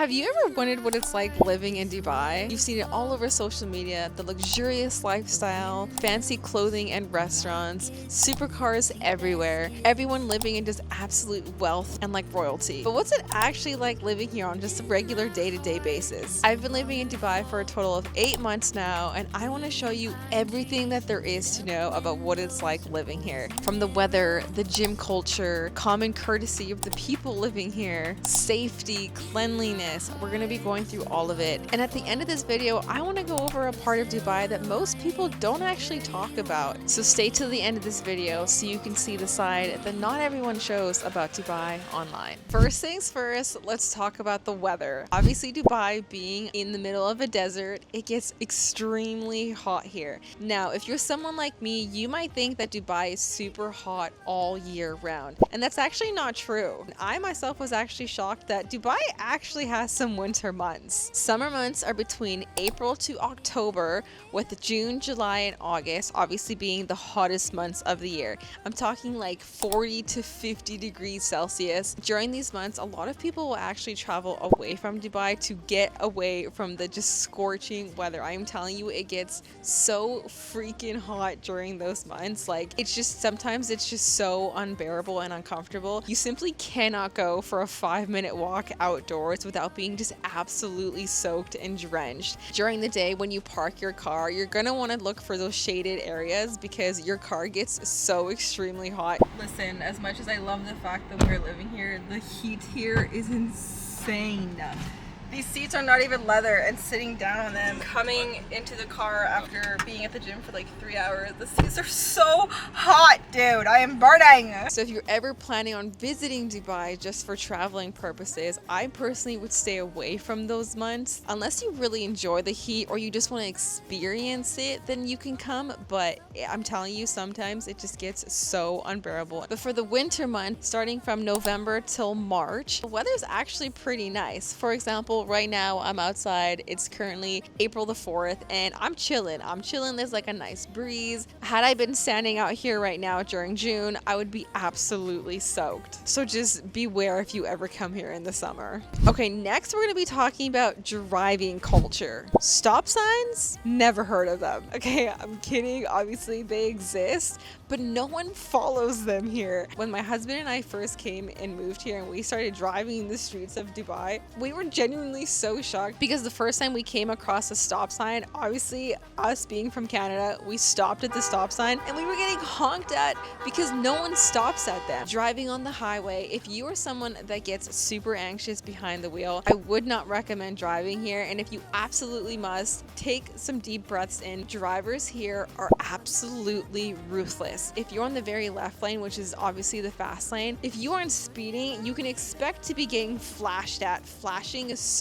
Have you ever wondered what it's like living in Dubai? You've seen it all over social media, the luxurious lifestyle, fancy clothing and restaurants, supercars everywhere, everyone living in just absolute wealth and like royalty. But what's it actually like living here on just a regular day-to-day basis? I've been living in Dubai for a total of 8 months now, and I want to show you everything that there is to know about what it's like living here. From the weather, the gym culture, common courtesy of the people living here, safety, cleanliness. We're going to be going through all of it. And at the end of this video, I want to go over a part of Dubai that most people don't actually talk about. So stay till the end of this video so you can see the side that not everyone shows about Dubai online. First things first, let's talk about the weather. Obviously, Dubai being in the middle of a desert, it gets extremely hot here. Now, if you're someone like me, you might think that Dubai is super hot all year round. And that's actually not true. I myself was actually shocked that Dubai actually has some winter months. Summer months are between April to October, with June, July, and August obviously being the hottest months of the year. I'm talking like 40 to 50 degrees Celsius. During these months, a lot of people will actually travel away from Dubai to get away from the just scorching weather. I'm telling you, it gets so freaking hot during those months. Like, it's just, sometimes it's just so unbearable and uncomfortable. You simply cannot go for a 5-minute walk outdoors without being just absolutely soaked and drenched. During the day, when you park your car, you're gonna want to look for those shaded areas because your car gets so extremely hot. Listen, as much as I love the fact that we're living here, the heat here is insane. These seats are not even leather, and sitting down on them, coming into the car after being at the gym for like 3 hours, the seats are so hot, dude. I am burning. So if you're ever planning on visiting Dubai just for traveling purposes, I personally would stay away from those months. Unless you really enjoy the heat or you just want to experience it, then you can come. But I'm telling you, sometimes it just gets so unbearable. But for the winter months, starting from November till March, the weather's actually pretty nice. For example, right now I'm outside. It's currently April the 4th and I'm chilling. There's like a nice breeze. Had I been standing out here right now during June, I would be absolutely soaked. So just beware if you ever come here in the summer. Okay, next we're going to be talking about driving culture. Stop signs? Never heard of them. Okay, I'm kidding. Obviously they exist, but no one follows them here. When my husband and I first came and moved here and we started driving in the streets of Dubai, we were genuinely so shocked because the first time we came across a stop sign, obviously us being from Canada, we stopped at the stop sign and we were getting honked at because no one stops at them. Driving on the highway, if you are someone that gets super anxious behind the wheel, I would not recommend driving here. And if you absolutely must, take some deep breaths in. Drivers here are absolutely ruthless. If you're on the very left lane, which is obviously the fast lane, if you aren't speeding, you can expect to be getting flashed at. Flashing is so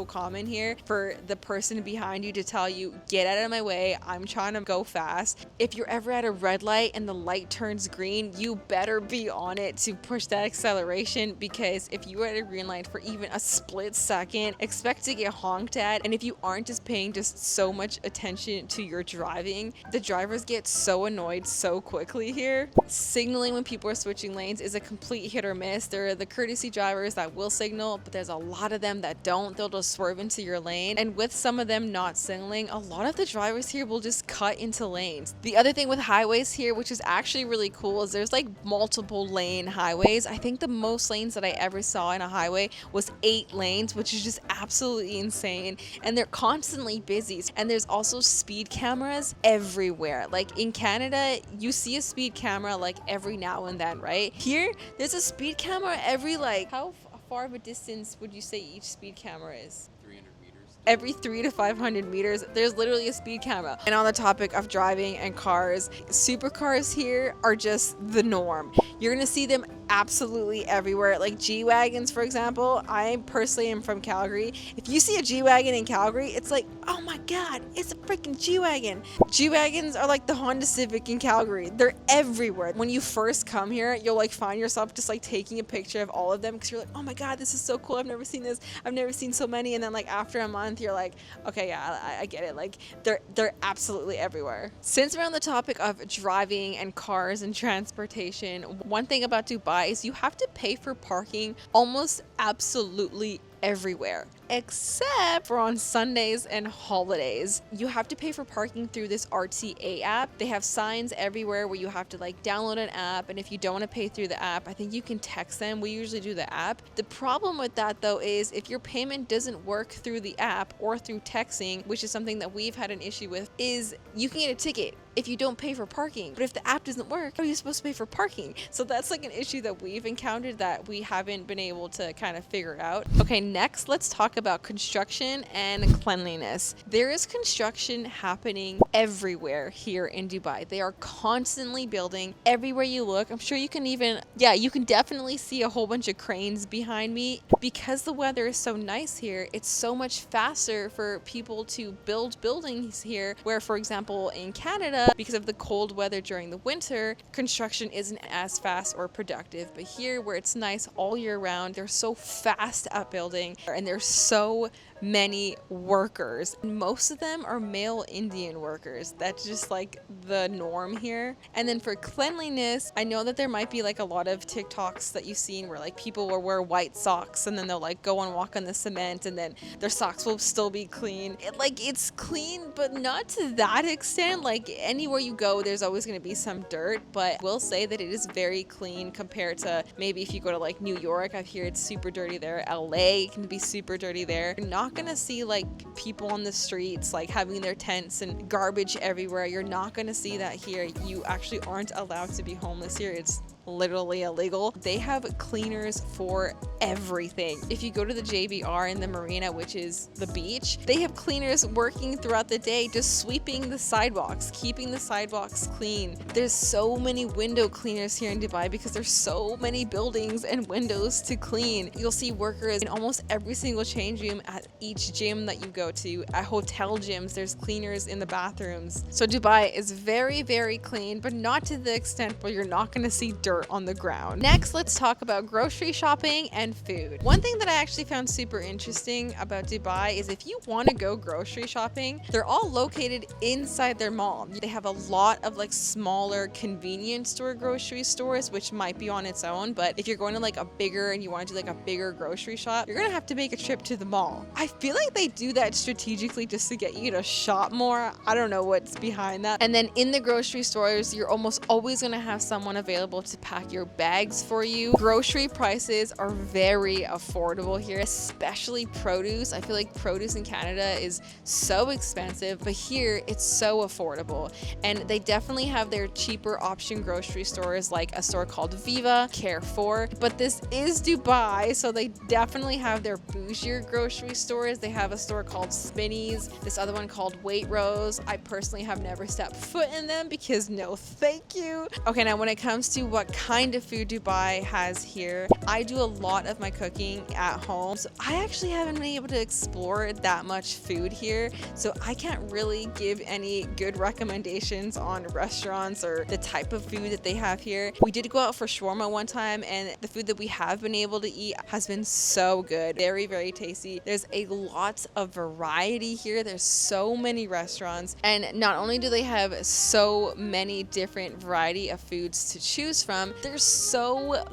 common here for the person behind you to tell you, get out of my way, I'm trying to go fast. If you're ever at a red light and the light turns green, you better be on it to push that acceleration, because if you are at a green light for even a split second, expect to get honked at. And if you aren't just paying just so much attention to your driving, the drivers get so annoyed so quickly here. Signaling when people are switching lanes is a complete hit or miss. There are the courtesy drivers that will signal, but there's a lot of them that don't. They'll just swerve into your lane. And with some of them not signaling, a lot of the drivers here will just cut into lanes. The other thing with highways here, which is actually really cool, is there's like multiple lane highways. I think the most lanes that I ever saw in a highway was 8 lanes, which is just absolutely insane. And they're constantly busy. And there's also speed cameras everywhere. Like in Canada, you see a speed camera like every now and then, right? Here, there's a speed camera every like, how far of a distance would you say each speed camera is? 300 meters. Every 300 to 500 meters, there's literally a speed camera. And on the topic of driving and cars, supercars here are just the norm. You're gonna see them absolutely everywhere. Like G-Wagons, for example. I personally am from Calgary. If you see a G-Wagon in Calgary, it's like, oh my god, it's a freaking G-Wagon. G-Wagons are like the Honda Civic in Calgary. They're everywhere. When you first come here, you'll like find yourself just like taking a picture of all of them because you're like, oh my god, this is so cool. I've never seen this. I've never seen so many. And then like after a month, you're like, okay, yeah, I get it. Like they're absolutely everywhere. Since we're on the topic of driving and cars and transportation, one thing about Dubai is you have to pay for parking almost absolutely everywhere, except for on Sundays and holidays. You have to pay for parking through this RTA app. They have signs everywhere where you have to like download an app, and if you don't want to pay through the app, I think you can text them. We usually do the app. The problem with that though is if your payment doesn't work through the app or through texting, which is something that we've had an issue with, is you can get a ticket if you don't pay for parking. But if the app doesn't work, how are you supposed to pay for parking? So that's like an issue that we've encountered that we haven't been able to kind of figure out. Okay, next let's talk about construction and cleanliness. There is construction happening everywhere here in Dubai. They are constantly building everywhere you look. I'm sure you can even, you can definitely see a whole bunch of cranes behind me. Because the weather is so nice here, it's so much faster for people to build buildings here, where for example in Canada, because of the cold weather during the winter, construction isn't as fast or productive. But here, where it's nice all year round, they're so fast at building, and there's so many workers. Most of them are male Indian workers. That's just like the norm here. And then for cleanliness, I know that there might be like a lot of TikToks that you've seen where like people will wear white socks and then they'll like go and walk on the cement and then their socks will still be clean. It's clean, but not to that extent. Like anywhere you go, there's always going to be some dirt, but I will say that it is very clean compared to maybe if you go to like New York. I hear it's super dirty there. LA can be super dirty there. You're not gonna see like people on the streets like having their tents and garbage everywhere. You're not gonna see that here. You actually aren't allowed to be homeless here. It's literally illegal. They have cleaners for everything. If you go to the JBR in the marina, which is the beach, they have cleaners working throughout the day just sweeping the sidewalks, keeping the sidewalks clean. There's so many window cleaners here in Dubai because there's so many buildings and windows to clean. You'll see workers in almost every single change room at each gym that you go to. At hotel gyms, there's cleaners in the bathrooms. So Dubai is very, very clean, but not to the extent where you're not going to see dirt on the ground. Next, let's talk about grocery shopping and food. One thing that I actually found super interesting about Dubai is if you want to go grocery shopping, they're all located inside their mall. They have a lot of like smaller convenience store grocery stores, which might be on its own, but if you're going to like a bigger and you want to do like a bigger grocery shop, you're gonna have to make a trip to the mall. I feel like they do that strategically just to get you to shop more. I don't know what's behind that. And then in the grocery stores, you're almost always gonna have someone available to pack your bags for you. Grocery prices are very affordable here, especially produce. I feel like produce in Canada is so expensive, but here it's so affordable. And they definitely have their cheaper option grocery stores, like a store called Viva, Carrefour. But this is Dubai, so they definitely have their bougier grocery stores. They have a store called Spinneys, this other one called Waitrose. I personally have never stepped foot in them because no thank you. Okay, now when it comes to what kind of food Dubai has here, I do a lot of my cooking at home, so I actually haven't been able to explore that much food here, so I can't really give any good recommendations on restaurants or the type of food that they have here. We did go out for shawarma one time, and the food that we have been able to eat has been so good. Very, very tasty. There's a lot of variety here. There's so many restaurants, and not only do they have so many different variety of foods to choose from, there's so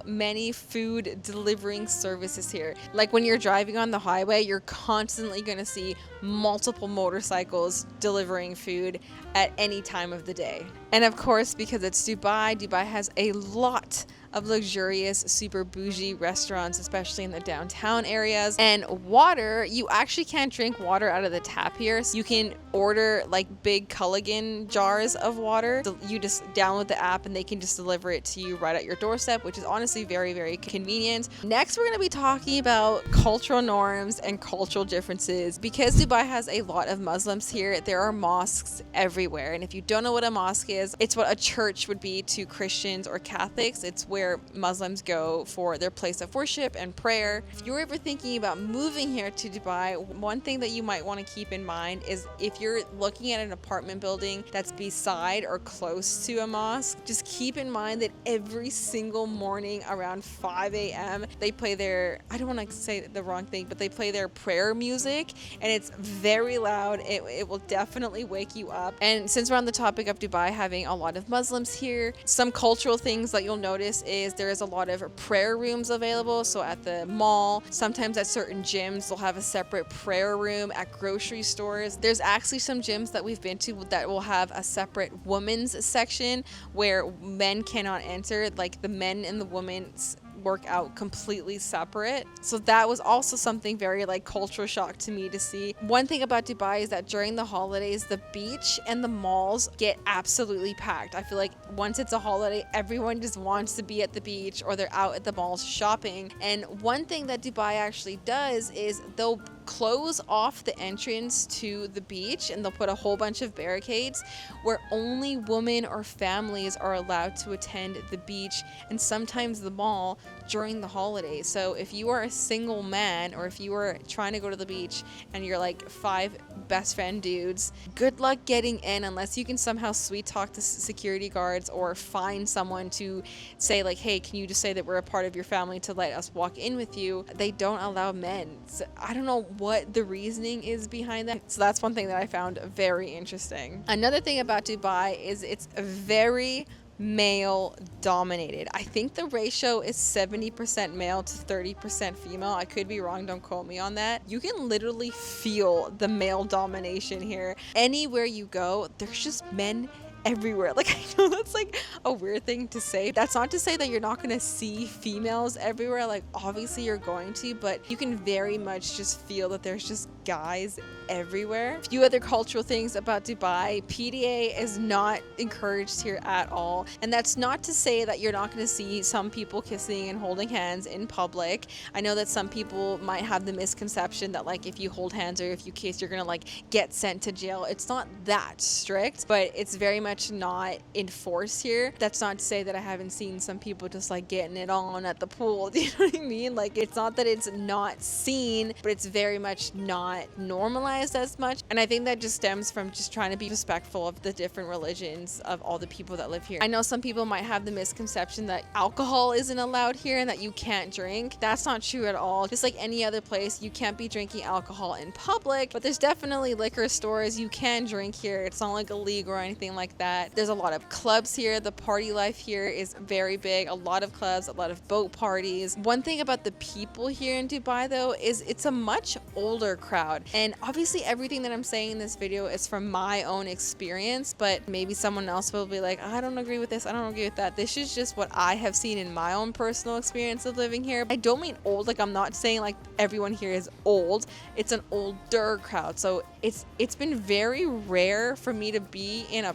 many food delivering services here. Like when you're driving on the highway, you're constantly going to see multiple motorcycles delivering food at any time of the day. And of course, because it's Dubai, Dubai has a lot of luxurious, super bougie restaurants, especially in the downtown areas. And water, you actually can't drink water out of the tap here. So you can order like big Culligan jars of water. So you just download the app and they can just deliver it to you right at your doorstep, which is honestly very, very convenient. Next, we're going to be talking about cultural norms and cultural differences. Because Dubai has a lot of Muslims here, there are mosques everywhere. And if you don't know what a mosque is, it's what a church would be to Christians or Catholics. It's where Muslims go for their place of worship and prayer. If you're ever thinking about moving here to Dubai, one thing that you might want to keep in mind is if you're looking at an apartment building that's beside or close to a mosque, just keep in mind that every single morning around 5 a.m. they play their, I don't want to say the wrong thing, but they play their prayer music, and it's very loud. It will definitely wake you up. And since we're on the topic of Dubai having a lot of Muslims here, some cultural things that you'll notice is there is a lot of prayer rooms available. So at the mall, sometimes at certain gyms, they'll have a separate prayer room. At grocery stores, there's actually some gyms that we've been to that will have a separate women's section where men cannot enter, like the men and the women's work out completely separate. So that was also something very like cultural shock to me to see. One thing about Dubai is that during the holidays, the beach and the malls get absolutely packed. I feel like once it's a holiday, everyone just wants to be at the beach or they're out at the malls shopping. And one thing that Dubai actually does is they'll close off the entrance to the beach and they'll put a whole bunch of barricades where only women or families are allowed to attend the beach and sometimes the mall during the holidays. So if you are a single man or if you are trying to go to the beach and you're like 5 best friend dudes, good luck getting in unless you can somehow sweet talk the security guards or find someone to say like, hey, can you just say that we're a part of your family to let us walk in with you. They don't allow men. So I don't know what the reasoning is behind that. So that's one thing that I found very interesting. Another thing about Dubai is it's very male dominated. I think the ratio is 70% male to 30% female. I could be wrong, don't quote me on that. You can literally feel the male domination here. Anywhere you go, there's just men everywhere. Like, I know that's like a weird thing to say. That's not to say that you're not going to see females everywhere. Like, obviously you're going to, but you can very much just feel that there's just guys everywhere. A few other cultural things about Dubai. PDA is not encouraged here at all. And that's not to say that you're not going to see some people kissing and holding hands in public. I know that some people might have the misconception that like if you hold hands or if you kiss, you're going to like get sent to jail. It's not that strict, but it's very much not enforced here. That's not to say that I haven't seen some people just like getting it on at the pool. Do you know what I mean? Like, it's not that it's not seen, but it's very much not normalized as much. And I think that just stems from just trying to be respectful of the different religions of all the people that live here. I know some people might have the misconception that alcohol isn't allowed here and that you can't drink. That's not true at all. Just like any other place, you can't be drinking alcohol in public, but there's definitely liquor stores you can drink here. It's not like illegal or anything like that. There's a lot of clubs here. The party life here is very big. A lot of clubs, a lot of boat parties. One thing about the people here in Dubai though is it's a much older crowd. And obviously everything that I'm saying in this video is from my own experience, but maybe someone else will be like, I don't agree with this, I don't agree with that. This is just what I have seen in my own personal experience of living here. I don't mean old, like I'm not saying like everyone here is old. It's an older crowd. So it's been very rare for me to be in a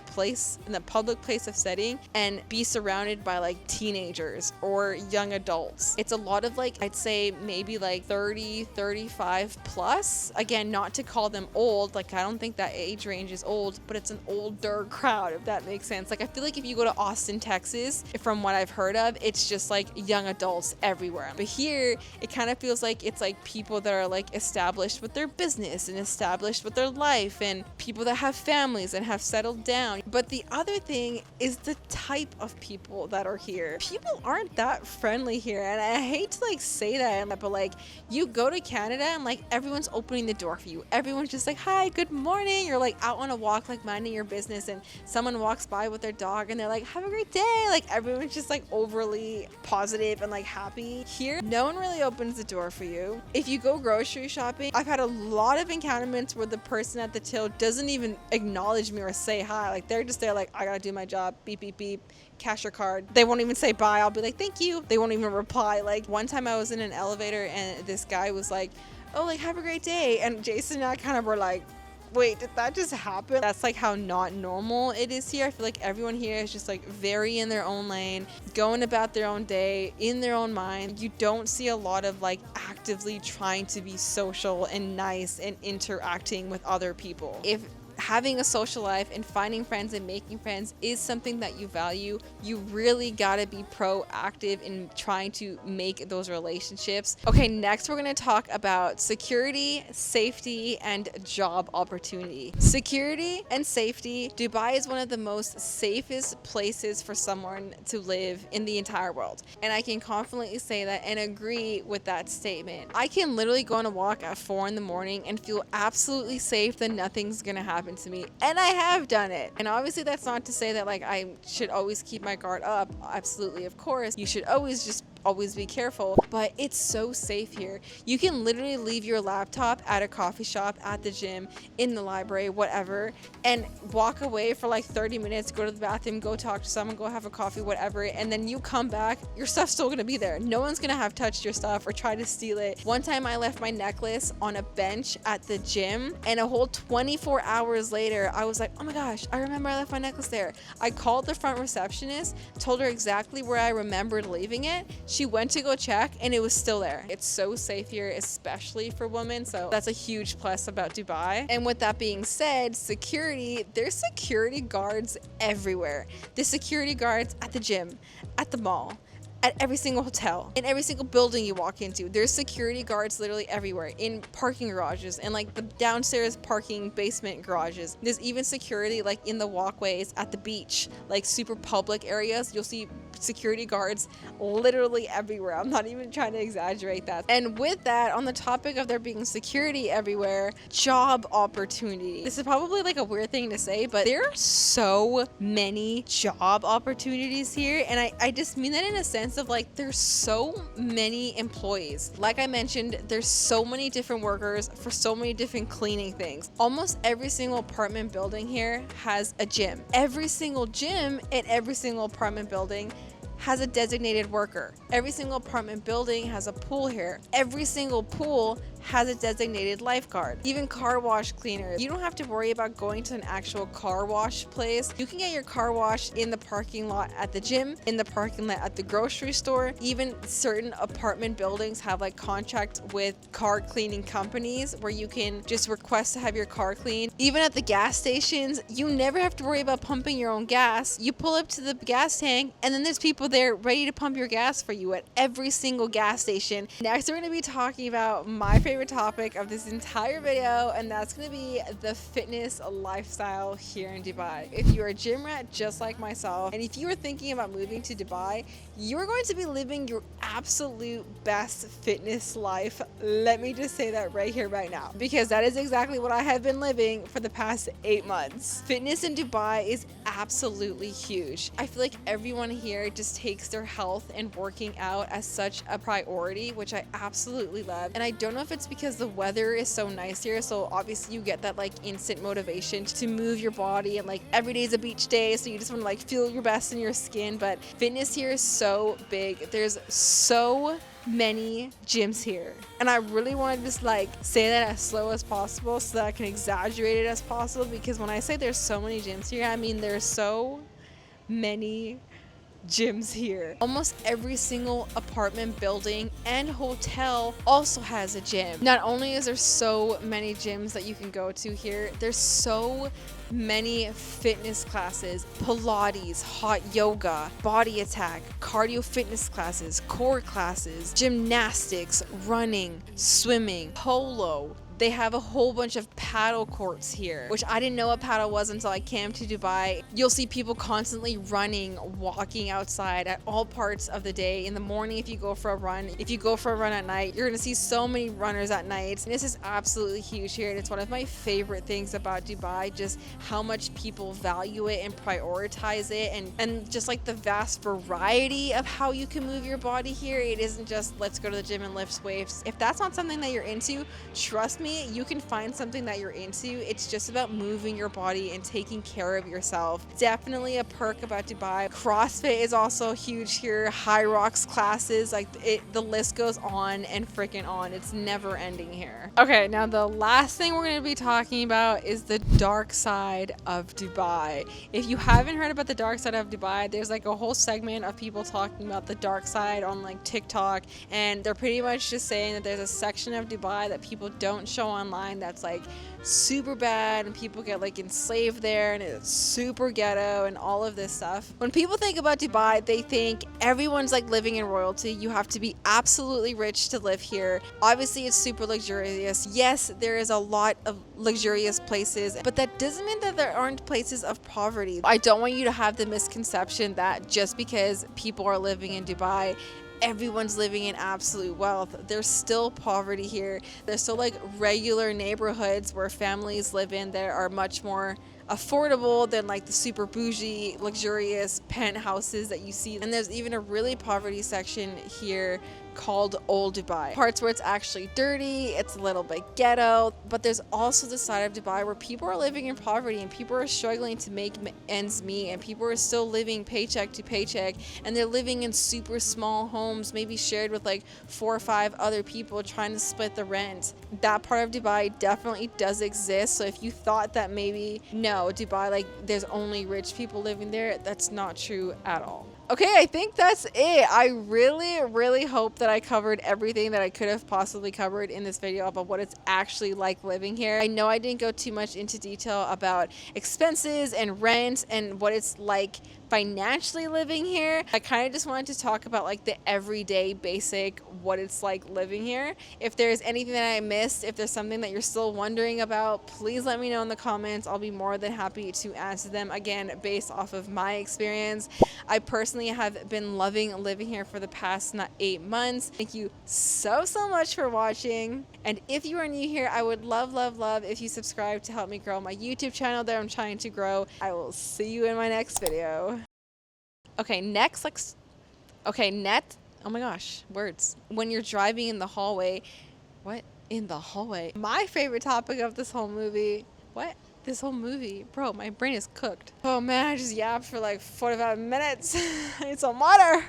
public place of setting and be surrounded by like teenagers or young adults. It's a lot of like, I'd say maybe like 30, 35 plus. Again, not to call them old, like I don't think that age range is old, but it's an older crowd, if that makes sense. Like I feel like if you go to Austin, Texas, from what I've heard of, it's just like young adults everywhere. But here, it kind of feels like it's like people that are like established with their business and established with their life and people that have families and have settled down. But the other thing is the type of people that are here. People aren't that friendly here, and I hate to like say that, but like you go to Canada and like everyone's opening the door for you. Everyone's just like, hi, good morning. You're like out on a walk, like minding your business, and someone walks by with their dog and they're like, have a great day. Like everyone's just like overly positive and like happy. Here, no one really opens the door for you. If you go grocery shopping, I've had a lot of encounterments where the person at the till doesn't even acknowledge me or say hi. Like they're just there like, I gotta do my job, beep, beep, beep, cash your card. They won't even say bye. I'll be like, thank you. They won't even reply. Like one time I was in an elevator and this guy was like, oh, like have a great day. And Jason and I kind of were like, wait, did that just happen? That's like how not normal it is here. I feel like everyone here is just like very in their own lane, going about their own day, in their own mind. You don't see a lot of like actively trying to be social and nice and interacting with other people. If having a social life and finding friends and making friends is something that you value, you really gotta be proactive in trying to make those relationships. Okay, next we're gonna talk about security, safety, and job opportunity. Security and safety. Dubai is one of the most safest places for someone to live in the entire world. And I can confidently say that and agree with that statement. I can literally go on a walk at 4 in the morning and feel absolutely safe that nothing's gonna happen to me, and I have done it. And obviously that's not to say that like I should always keep my guard up. Absolutely, of course, you should always be careful, but it's so safe here. You can literally leave your laptop at a coffee shop, at the gym, in the library, whatever, and walk away for like 30 minutes, go to the bathroom, go talk to someone, go have a coffee, whatever, and then you come back, your stuff's still gonna be there. No one's gonna have touched your stuff or try to steal it. One time I left my necklace on a bench at the gym, and a whole 24 hours later, I was like, oh my gosh, I remember I left my necklace there. I called the front receptionist, told her exactly where I remembered leaving it. She went to go check and it was still there. It's so safe here, especially for women, so that's a huge plus about Dubai. And with that being said, security, there's security guards everywhere. There's security guards at the gym, at the mall, at every single hotel, in every single building you walk into. There's security guards literally everywhere, in parking garages and like the downstairs parking basement garages. There's even security like in the walkways at the beach, like super public areas. You'll see security guards literally everywhere. I'm not even trying to exaggerate that. And with that, on the topic of there being security everywhere, job opportunity. This is probably like a weird thing to say, but there are so many job opportunities here. And I just mean that in a sense of like, there's so many employees. Like I mentioned, there's so many different workers for so many different cleaning things. Almost every single apartment building here has a gym. Every single gym in every single apartment building has a designated worker. Every single apartment building has a pool here. Every single pool has a designated lifeguard. Even car wash cleaners. You don't have to worry about going to an actual car wash place. You can get your car washed in the parking lot at the gym, in the parking lot at the grocery store. Even certain apartment buildings have like contracts with car cleaning companies where you can just request to have your car cleaned. Even at the gas stations, you never have to worry about pumping your own gas. You pull up to the gas tank and then there's people there ready to pump your gas for you at every single gas station. Next, we're going to be talking about my favorite topic of this entire video, and that's going to be the fitness lifestyle here in Dubai. If you're a gym rat just like myself, and if you are thinking about moving to Dubai, you're going to be living your absolute best fitness life. Let me just say that right here, right now, because that is exactly what I have been living for the past 8 months. Fitness in Dubai is absolutely huge. I feel like everyone here just takes their health and working out as such a priority, which I absolutely love. And I don't know if it's because the weather is so nice here, so obviously you get that like instant motivation to move your body, and like every day is a beach day, so you just want to like feel your best in your skin. But fitness here is so big. There's so many gyms here, and I really want to just like say that as slow as possible so that I can exaggerate it as possible, because when I say there's so many gyms here, I mean there's so many gyms here. Almost every single apartment building and hotel also has a gym. Not only is there so many gyms that you can go to here, there's so many fitness classes, Pilates, hot yoga, body attack, cardio fitness classes, core classes, gymnastics, running, swimming, polo. They have a whole bunch of paddle courts here, which I didn't know what paddle was until I came to Dubai. You'll see people constantly running, walking outside at all parts of the day. In the morning, if you go for a run, if you go for a run at night, you're gonna see so many runners at night. And this is absolutely huge here, and it's one of my favorite things about Dubai, just how much people value it and prioritize it, and just like the vast variety of how you can move your body here. It isn't just let's go to the gym and lift weights. If that's not something that you're into, trust me, you can find something that you're into. It's just about moving your body and taking care of yourself. Definitely a perk about Dubai. CrossFit is also huge here. High rocks classes, like the list goes on and freaking on. It's never ending here. Okay, now the last thing we're going to be talking about is the dark side of Dubai. If you haven't heard about the dark side of Dubai, there's like a whole segment of people talking about the dark side on like TikTok, and they're pretty much just saying that there's a section of Dubai that people don't show online that's like super bad, and people get like enslaved there, and it's super ghetto and all of this stuff. When people think about Dubai, they think everyone's like living in royalty. You have to be absolutely rich to live here. Obviously, it's super luxurious. Yes, there is a lot of luxurious places, but that doesn't mean that there aren't places of poverty. I don't want you to have the misconception that just because people are living in Dubai, everyone's living in absolute wealth. There's still poverty here. There's still like regular neighborhoods where families live in that are much more affordable than like the super bougie, luxurious penthouses that you see. And there's even a really poverty section here called Old Dubai. Parts where it's actually dirty, it's a little bit ghetto, but there's also the side of Dubai where people are living in poverty and people are struggling to make ends meet, and people are still living paycheck to paycheck, and they're living in super small homes, maybe shared with like 4 or 5 other people trying to split the rent. That part of Dubai definitely does exist. So if you thought that maybe no, Dubai, like there's only rich people living there, that's not true at all. Okay, I think that's it. I really hope that I covered everything that I could have possibly covered in this video about what it's actually like living here. I know I didn't go too much into detail about expenses and rent and what it's like financially living here. I kind of just wanted to talk about like the everyday basic what it's like living here. If there's anything that I missed, if there's something that you're still wondering about, please let me know in the comments. I'll be more than happy to answer them, again based off of my experience. I personally have been loving living here for the past 8 months. Thank you so much for watching, and if you are new here, I would love if you subscribe to help me grow my YouTube channel that I'm trying to grow. I will see you in my next video. Okay, next, like, okay, oh my gosh, words. When you're driving in the hallway, what? In the hallway? My favorite topic of this whole movie, what? This whole movie, bro, my brain is cooked. Oh man, I just yapped for like 45 minutes. I need some water.